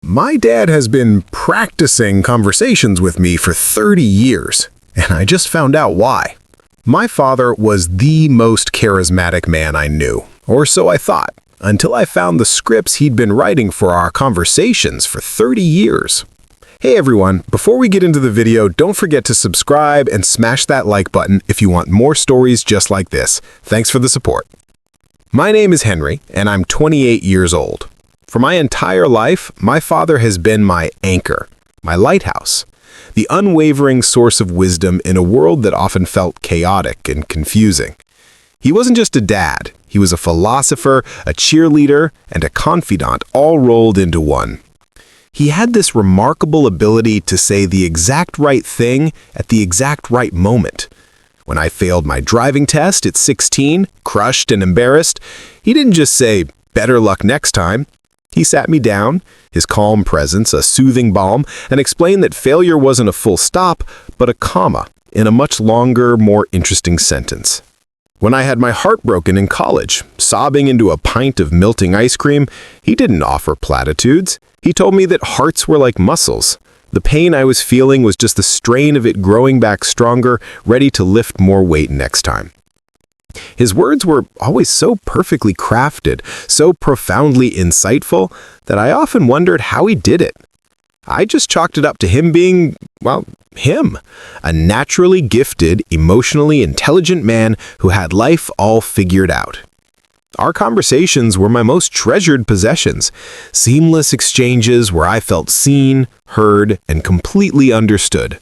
My dad has been practicing conversations with me for 30 years, and I just found out why. My father was the most charismatic man I knew, or so I thought, until I found the scripts he'd been writing for our conversations for 30 years. Hey everyone, before we get into the video, don't forget to subscribe and smash that like button if you want more stories just like this. Thanks for the support. My name is Henry, and I'm 28 years old. For my entire life, my father has been my anchor, my lighthouse, the unwavering source of wisdom in a world that often felt chaotic and confusing. He wasn't just a dad, he was a philosopher, a cheerleader, and a confidant all rolled into one. He had this remarkable ability to say the exact right thing at the exact right moment. When I failed my driving test at 16, crushed and embarrassed, he didn't just say, "Better luck next time." He sat me down, his calm presence a soothing balm, and explained that failure wasn't a full stop, but a comma in a much longer, more interesting sentence. When I had my heart broken in college, sobbing into a pint of melting ice cream, he didn't offer platitudes. He told me that hearts were like muscles. The pain I was feeling was just the strain of it growing back stronger, ready to lift more weight next time. His words were always so perfectly crafted, so profoundly insightful, that I often wondered how he did it. I just chalked it up to him being, well, him. A naturally gifted, emotionally intelligent man who had life all figured out. Our conversations were my most treasured possessions, seamless exchanges where I felt seen, heard, and completely understood.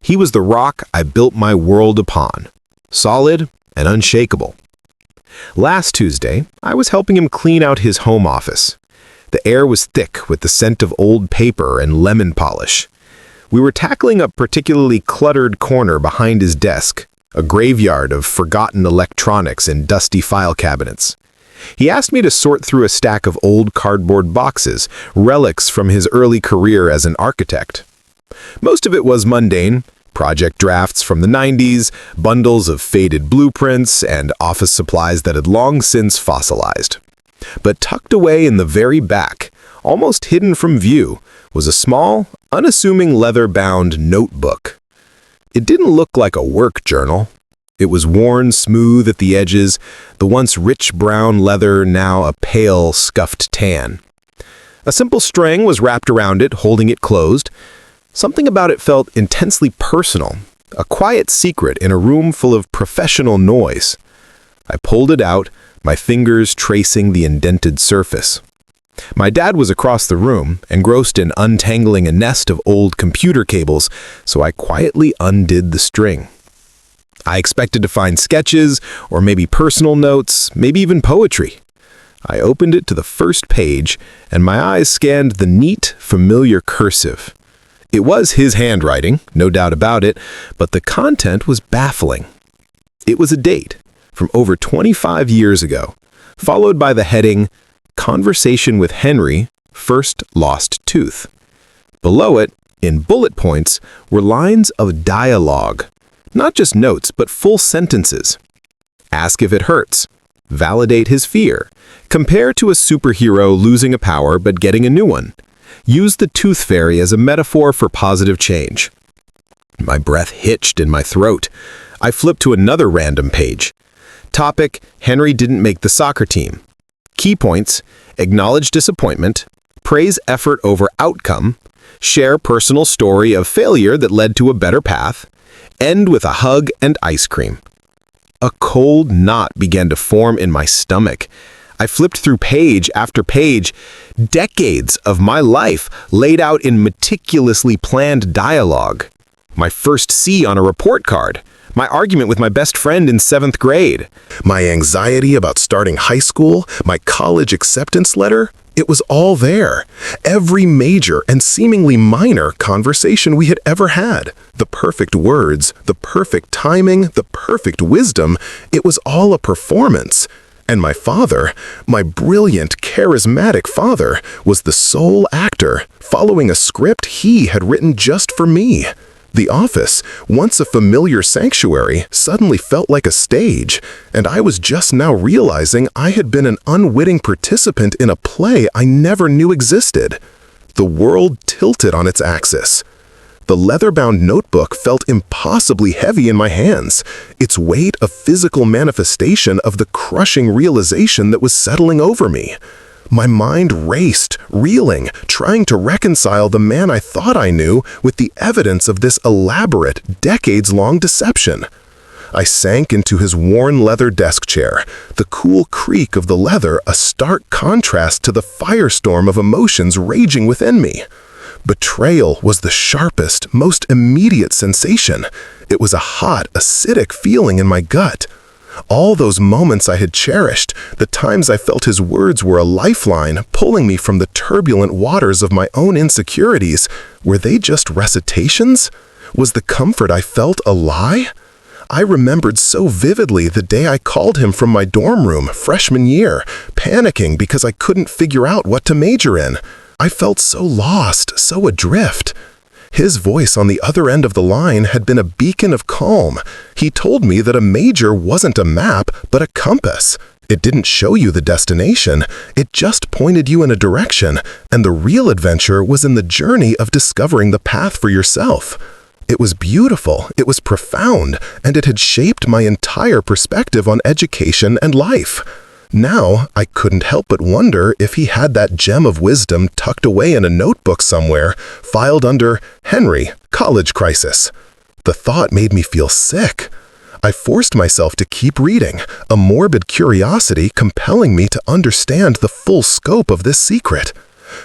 He was the rock I built my world upon, solid and unshakable. Last Tuesday, I was helping him clean out his home office. The air was thick with the scent of old paper and lemon polish. We were tackling a particularly cluttered corner behind his desk, a graveyard of forgotten electronics and dusty file cabinets. He asked me to sort through a stack of old cardboard boxes, relics from his early career as an architect. Most of it was mundane, project drafts from the 90s, bundles of faded blueprints, and office supplies that had long since fossilized. But tucked away in the very back, almost hidden from view, was a small, unassuming leather-bound notebook. It didn't look like a work journal. It was worn smooth at the edges, the once rich brown leather now a pale, scuffed tan. A simple string was wrapped around it, holding it closed. Something about it felt intensely personal, a quiet secret in a room full of professional noise. I pulled it out, my fingers tracing the indented surface. My dad was across the room, engrossed in untangling a nest of old computer cables, so I quietly undid the string. I expected to find sketches, or maybe personal notes, maybe even poetry. I opened it to the first page, and my eyes scanned the neat, familiar cursive. It was his handwriting, no doubt about it, but the content was baffling. It was a date from over 25 years ago, followed by the heading, "Conversation with Henry, First Lost Tooth." Below it, in bullet points, were lines of dialogue. Not just notes, but full sentences. Ask if it hurts. Validate his fear. Compare to a superhero losing a power but getting a new one. Use the tooth fairy as a metaphor for positive change. My breath hitched in my throat. I flipped to another random page. Topic: Henry didn't make the soccer team. Key points: acknowledge disappointment, praise effort over outcome, share personal story of failure that led to a better path, end with a hug and ice cream. A cold knot began to form in my stomach. I flipped through page after page, decades of my life laid out in meticulously planned dialogue. My first C on a report card, my argument with my best friend in 7th grade, my anxiety about starting high school, my college acceptance letter, it was all there. Every major and seemingly minor conversation we had ever had. The perfect words, the perfect timing, the perfect wisdom, it was all a performance. And my father, my brilliant, charismatic father, was the sole actor, following a script he had written just for me. The office, once a familiar sanctuary, suddenly felt like a stage, and I was just now realizing I had been an unwitting participant in a play I never knew existed. the world tilted on its axis. The leather-bound notebook felt impossibly heavy in my hands, its weight a physical manifestation of the crushing realization that was settling over me. My mind raced, reeling, trying to reconcile the man I thought I knew with the evidence of this elaborate, decades-long deception. I sank into his worn leather desk chair, the cool creak of the leather a stark contrast to the firestorm of emotions raging within me. Betrayal was the sharpest, most immediate sensation. It was a hot, acidic feeling in my gut. All those moments I had cherished, the times I felt his words were a lifeline, pulling me from the turbulent waters of my own insecurities, were they just recitations? Was the comfort I felt a lie? I remembered so vividly the day I called him from my dorm room freshman year, panicking because I couldn't figure out what to major in. I felt so lost, so adrift. His voice on the other end of the line had been a beacon of calm. He told me that a major wasn't a map, but a compass. It didn't show you the destination, it just pointed you in a direction, and the real adventure was in the journey of discovering the path for yourself. It was beautiful, it was profound, and it had shaped my entire perspective on education and life. Now, I couldn't help but wonder if he had that gem of wisdom tucked away in a notebook somewhere, filed under Henry, College Crisis. The thought made me feel sick. I forced myself to keep reading, a morbid curiosity compelling me to understand the full scope of this secret.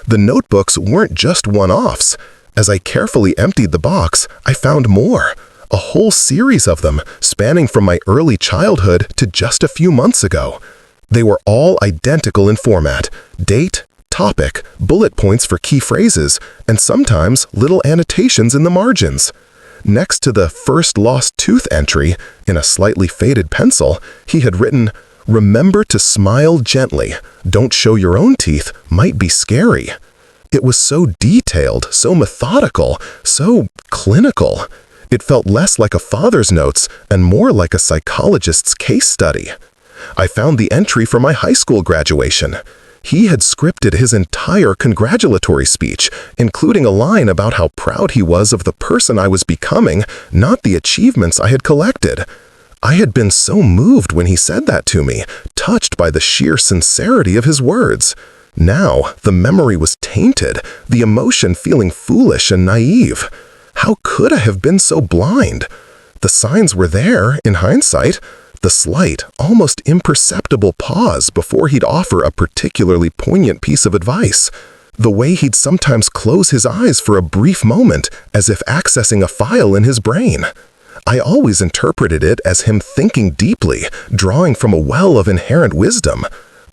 The notebooks weren't just one-offs. As I carefully emptied the box, I found more. A whole series of them, spanning from my early childhood to just a few months ago. They were all identical in format: date, topic, bullet points for key phrases, and sometimes little annotations in the margins. Next to the first lost tooth entry, in a slightly faded pencil, he had written, "Remember to smile gently. Don't show your own teeth, might be scary." It was so detailed, so methodical, so clinical. It felt less like a father's notes and more like a psychologist's case study. I found the entry for my high school graduation. He had scripted his entire congratulatory speech, including a line about how proud he was of the person I was becoming, not the achievements I had collected. I had been so moved when he said that to me, touched by the sheer sincerity of his words. Now, the memory was tainted, the emotion feeling foolish and naive. How could I have been so blind? The signs were there, in hindsight. The slight, almost imperceptible pause before he'd offer a particularly poignant piece of advice. The way he'd sometimes close his eyes for a brief moment, as if accessing a file in his brain. I always interpreted it as him thinking deeply, drawing from a well of inherent wisdom.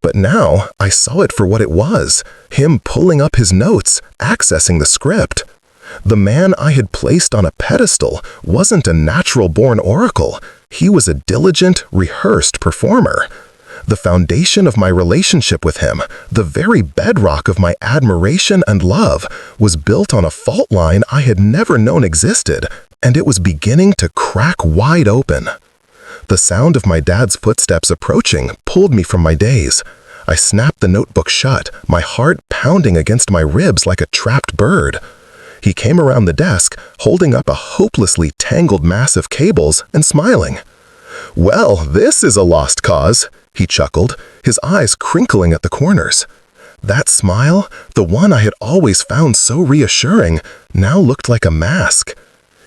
But now, I saw it for what it was, him pulling up his notes, accessing the script. The man I had placed on a pedestal wasn't a natural-born oracle. He was a diligent, rehearsed performer. The foundation of my relationship with him, the very bedrock of my admiration and love, was built on a fault line I had never known existed, and it was beginning to crack wide open. The sound of my dad's footsteps approaching pulled me from my daze. I snapped the notebook shut, my heart pounding against my ribs like a trapped bird. He came around the desk, holding up a hopelessly tangled mass of cables and smiling. "Well, this is a lost cause," he chuckled, his eyes crinkling at the corners. That smile, the one I had always found so reassuring, now looked like a mask.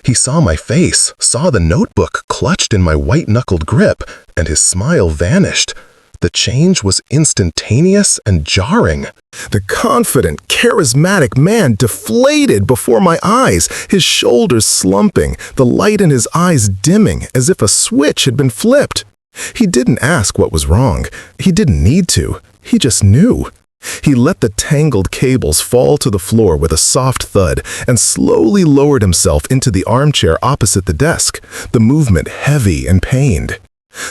He saw my face, saw the notebook clutched in my white-knuckled grip, and his smile vanished. The change was instantaneous and jarring. The confident, charismatic man deflated before my eyes, his shoulders slumping, the light in his eyes dimming as if a switch had been flipped. He didn't ask what was wrong. He didn't need to. He just knew. He let the tangled cables fall to the floor with a soft thud and slowly lowered himself into the armchair opposite the desk, the movement heavy and pained.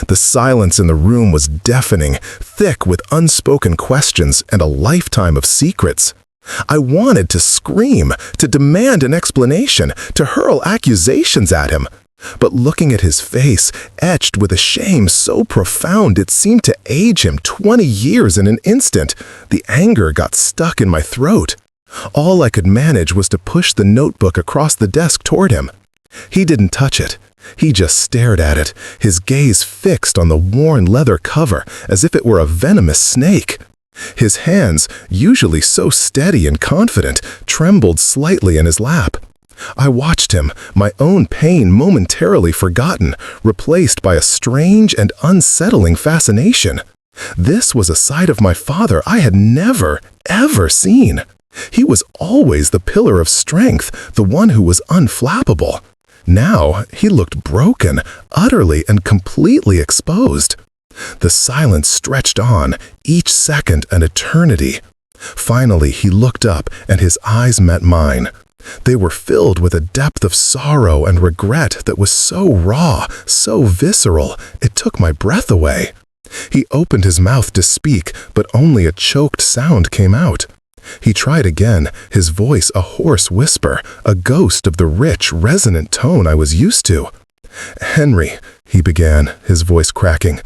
The silence in the room was deafening, thick with unspoken questions and a lifetime of secrets. I wanted to scream, to demand an explanation, to hurl accusations at him. But looking at his face, etched with a shame so profound it seemed to age him 20 years in an instant, the anger got stuck in my throat. All I could manage was to push the notebook across the desk toward him. He didn't touch it. He just stared at it, his gaze fixed on the worn leather cover as if it were a venomous snake. His hands, usually so steady and confident, trembled slightly in his lap. I watched him, my own pain momentarily forgotten, replaced by a strange and unsettling fascination. This was a side of my father I had never, ever seen. He was always the pillar of strength, the one who was unflappable. Now he looked broken, utterly and completely exposed. The silence stretched on, each second an eternity. Finally, he looked up and his eyes met mine. They were filled with a depth of sorrow and regret that was so raw, so visceral, it took my breath away. He opened his mouth to speak, but only a choked sound came out. He tried again, his voice a hoarse whisper, a ghost of the rich, resonant tone I was used to. "Henry," he began, his voice cracking,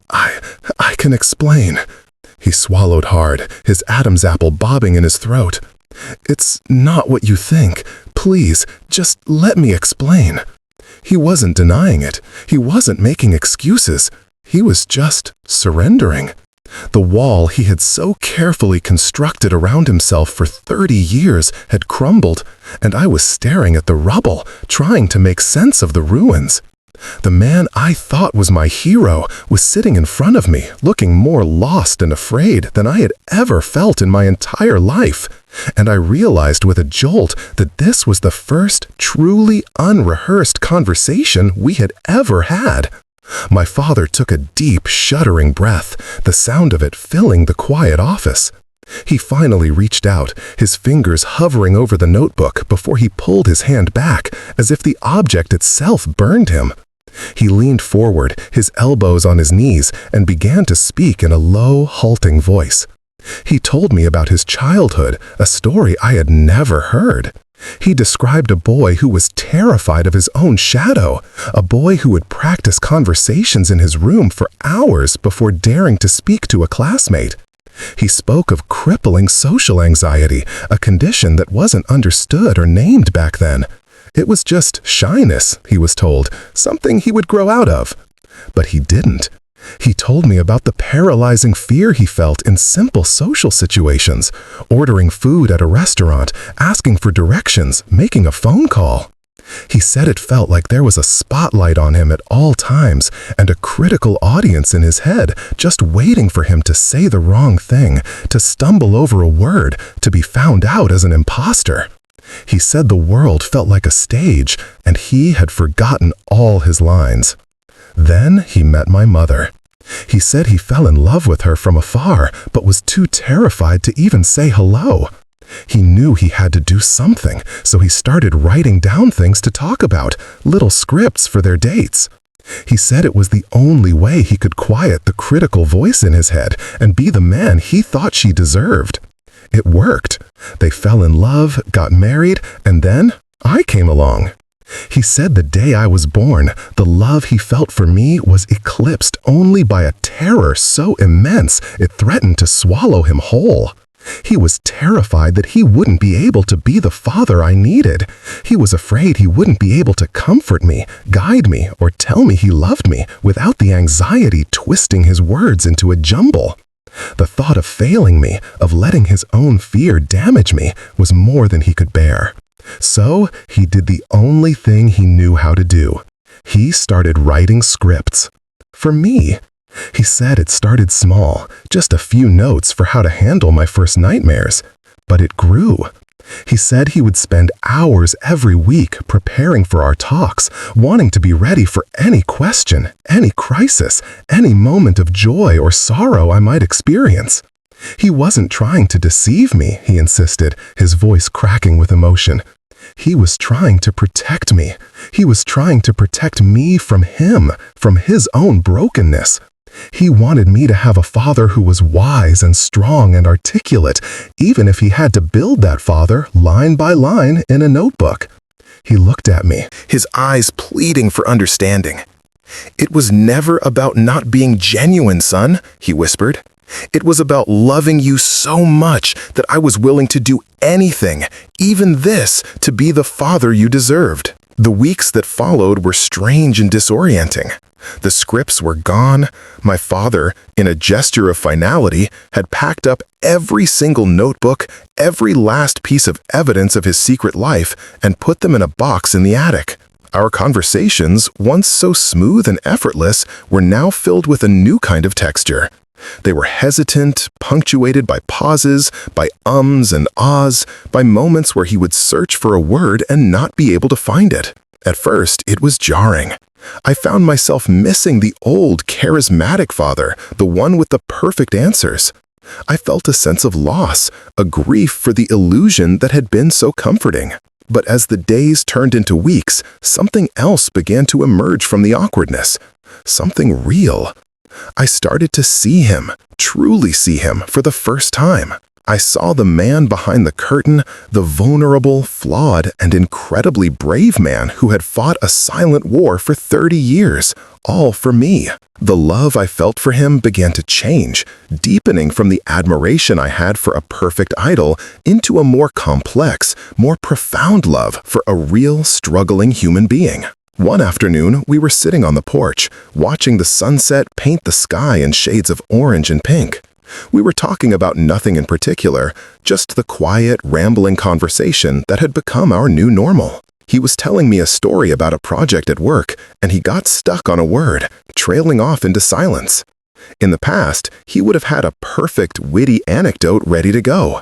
I can explain." He swallowed hard, his Adam's apple bobbing in his throat. "It's not what you think. Please, just let me explain." He wasn't denying it. He wasn't making excuses. He was just surrendering. The wall he had so carefully constructed around himself for 30 years had crumbled, and I was staring at the rubble, trying to make sense of the ruins. The man I thought was my hero was sitting in front of me, looking more lost and afraid than I had ever felt in my entire life, and I realized with a jolt that this was the first truly unrehearsed conversation we had ever had. My father took a deep, shuddering breath, the sound of it filling the quiet office. He finally reached out, his fingers hovering over the notebook before he pulled his hand back, as if the object itself burned him. He leaned forward, his elbows on his knees, and began to speak in a low, halting voice. He told me about his childhood, a story I had never heard. He described a boy who was terrified of his own shadow, a boy who would practice conversations in his room for hours before daring to speak to a classmate. He spoke of crippling social anxiety, a condition that wasn't understood or named back then. It was just shyness, he was told, something he would grow out of. But he didn't. He told me about the paralyzing fear he felt in simple social situations, ordering food at a restaurant, asking for directions, making a phone call. He said it felt like there was a spotlight on him at all times and a critical audience in his head just waiting for him to say the wrong thing, to stumble over a word, to be found out as an imposter. He said the world felt like a stage, and he had forgotten all his lines. Then he met my mother. He said he fell in love with her from afar, but was too terrified to even say hello. He knew he had to do something, so he started writing down things to talk about, little scripts for their dates. He said it was the only way he could quiet the critical voice in his head and be the man he thought she deserved. It worked. They fell in love, got married, and then I came along. He said the day I was born, the love he felt for me was eclipsed only by a terror so immense it threatened to swallow him whole. He was terrified that he wouldn't be able to be the father I needed. He was afraid he wouldn't be able to comfort me, guide me, or tell me he loved me without the anxiety twisting his words into a jumble. The thought of failing me, of letting his own fear damage me, was more than he could bear. So he did the only thing he knew how to do. He started writing scripts. For me. He said it started small, just a few notes for how to handle my first nightmares. But it grew. He said he would spend hours every week preparing for our talks, wanting to be ready for any question, any crisis, any moment of joy or sorrow I might experience. He wasn't trying to deceive me, he insisted, his voice cracking with emotion. He was trying to protect me. He was trying to protect me from him, from his own brokenness. He wanted me to have a father who was wise and strong and articulate, even if he had to build that father line by line in a notebook. He looked at me, his eyes pleading for understanding. "It was never about not being genuine, son," he whispered. It was about loving you so much that I was willing to do anything, even this, to be the father you deserved. The weeks that followed were strange and disorienting. The scripts were gone. My father, in a gesture of finality, had packed up every single notebook, every last piece of evidence of his secret life, and put them in a box in the attic. Our conversations, once so smooth and effortless, were now filled with a new kind of texture. They were hesitant, punctuated by pauses, by ums and ahs, by moments where he would search for a word and not be able to find it. At first, it was jarring. I found myself missing the old, charismatic father, the one with the perfect answers. I felt a sense of loss, a grief for the illusion that had been so comforting. But as the days turned into weeks, something else began to emerge from the awkwardness. Something real. I started to see him, truly see him, for the first time. I saw the man behind the curtain, the vulnerable, flawed, and incredibly brave man who had fought a silent war for 30 years, all for me. The love I felt for him began to change, deepening from the admiration I had for a perfect idol into a more complex, more profound love for a real, struggling human being. One afternoon, we were sitting on the porch, watching the sunset paint the sky in shades of orange and pink. We were talking about nothing in particular, just the quiet, rambling conversation that had become our new normal. He was telling me a story about a project at work, and he got stuck on a word, trailing off into silence. In the past, he would have had a perfect, witty anecdote ready to go.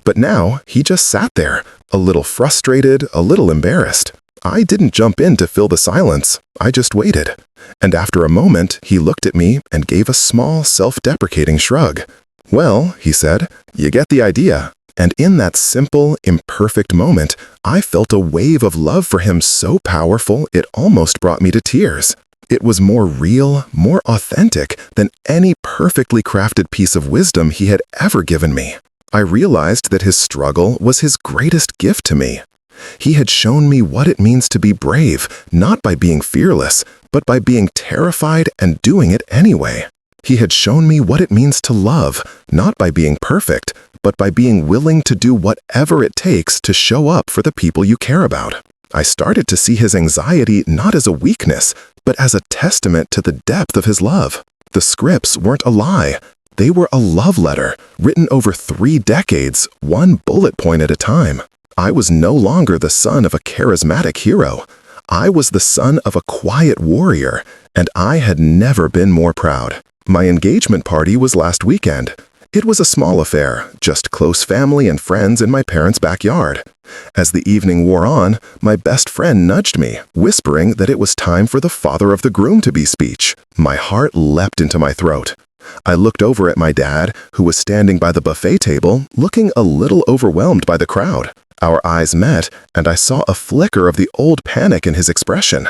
But now, he just sat there, a little frustrated, a little embarrassed. I didn't jump in to fill the silence. I just waited. And after a moment, he looked at me and gave a small, self-deprecating shrug. "Well," he said, "you get the idea." And in that simple, imperfect moment, I felt a wave of love for him so powerful it almost brought me to tears. It was more real, more authentic than any perfectly crafted piece of wisdom he had ever given me. I realized that his struggle was his greatest gift to me. He had shown me what it means to be brave, not by being fearless, but by being terrified and doing it anyway. He had shown me what it means to love, not by being perfect, but by being willing to do whatever it takes to show up for the people you care about. I started to see his anxiety not as a weakness, but as a testament to the depth of his love. The scripts weren't a lie. They were a love letter, written over 3 decades, one bullet point at a time. I was no longer the son of a charismatic hero. I was the son of a quiet warrior, and I had never been more proud. My engagement party was last weekend. It was a small affair, just close family and friends in my parents' backyard. As the evening wore on, my best friend nudged me, whispering that it was time for the father of the groom-to-be speech. My heart leapt into my throat. I looked over at my dad, who was standing by the buffet table, looking a little overwhelmed by the crowd. Our eyes met, and I saw a flicker of the old panic in his expression.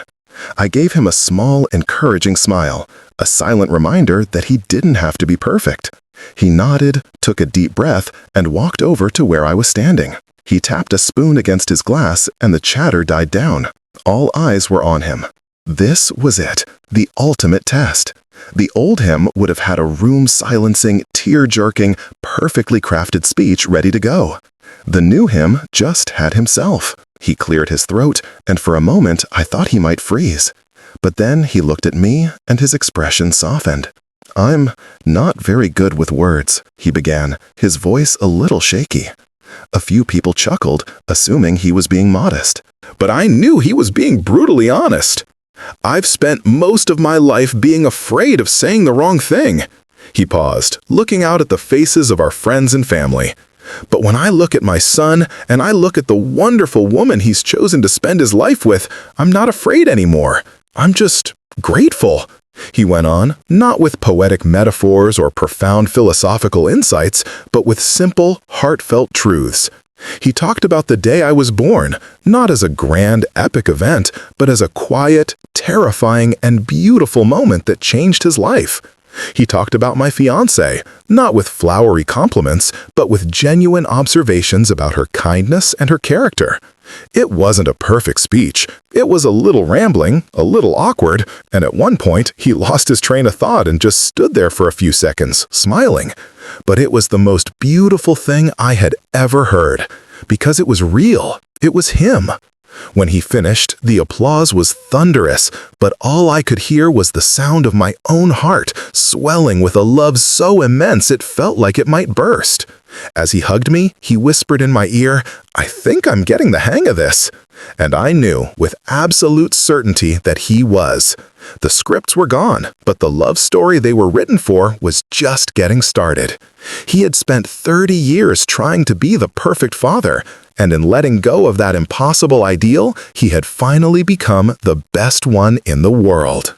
I gave him a small, encouraging smile, a silent reminder that he didn't have to be perfect. He nodded, took a deep breath, and walked over to where I was standing. He tapped a spoon against his glass, and the chatter died down. All eyes were on him. This was it, the ultimate test. The old him would have had a room-silencing, tear-jerking, perfectly crafted speech ready to go. The new him just had himself. He cleared his throat, and for a moment I thought he might freeze. But then he looked at me, and his expression softened. "I'm not very good with words," he began, his voice a little shaky. A few people chuckled, assuming he was being modest. But I knew he was being brutally honest. "I've spent most of my life being afraid of saying the wrong thing." He paused, looking out at the faces of our friends and family. "But when I look at my son, and I look at the wonderful woman he's chosen to spend his life with, I'm not afraid anymore. I'm just grateful." He went on, not with poetic metaphors or profound philosophical insights, but with simple, heartfelt truths. He talked about the day I was born, not as a grand, epic event, but as a quiet, terrifying, and beautiful moment that changed his life. He talked about my fiancée, not with flowery compliments, but with genuine observations about her kindness and her character. It wasn't a perfect speech. It was a little rambling, a little awkward, and at one point, he lost his train of thought and just stood there for a few seconds, smiling. But it was the most beautiful thing I had ever heard, because it was real. It was him. When he finished, the applause was thunderous, but all I could hear was the sound of my own heart, swelling with a love so immense it felt like it might burst. As he hugged me, he whispered in my ear, "I think I'm getting the hang of this." And I knew with absolute certainty that he was. The scripts were gone, but the love story they were written for was just getting started. He had spent 30 years trying to be the perfect father, and in letting go of that impossible ideal, he had finally become the best one in the world.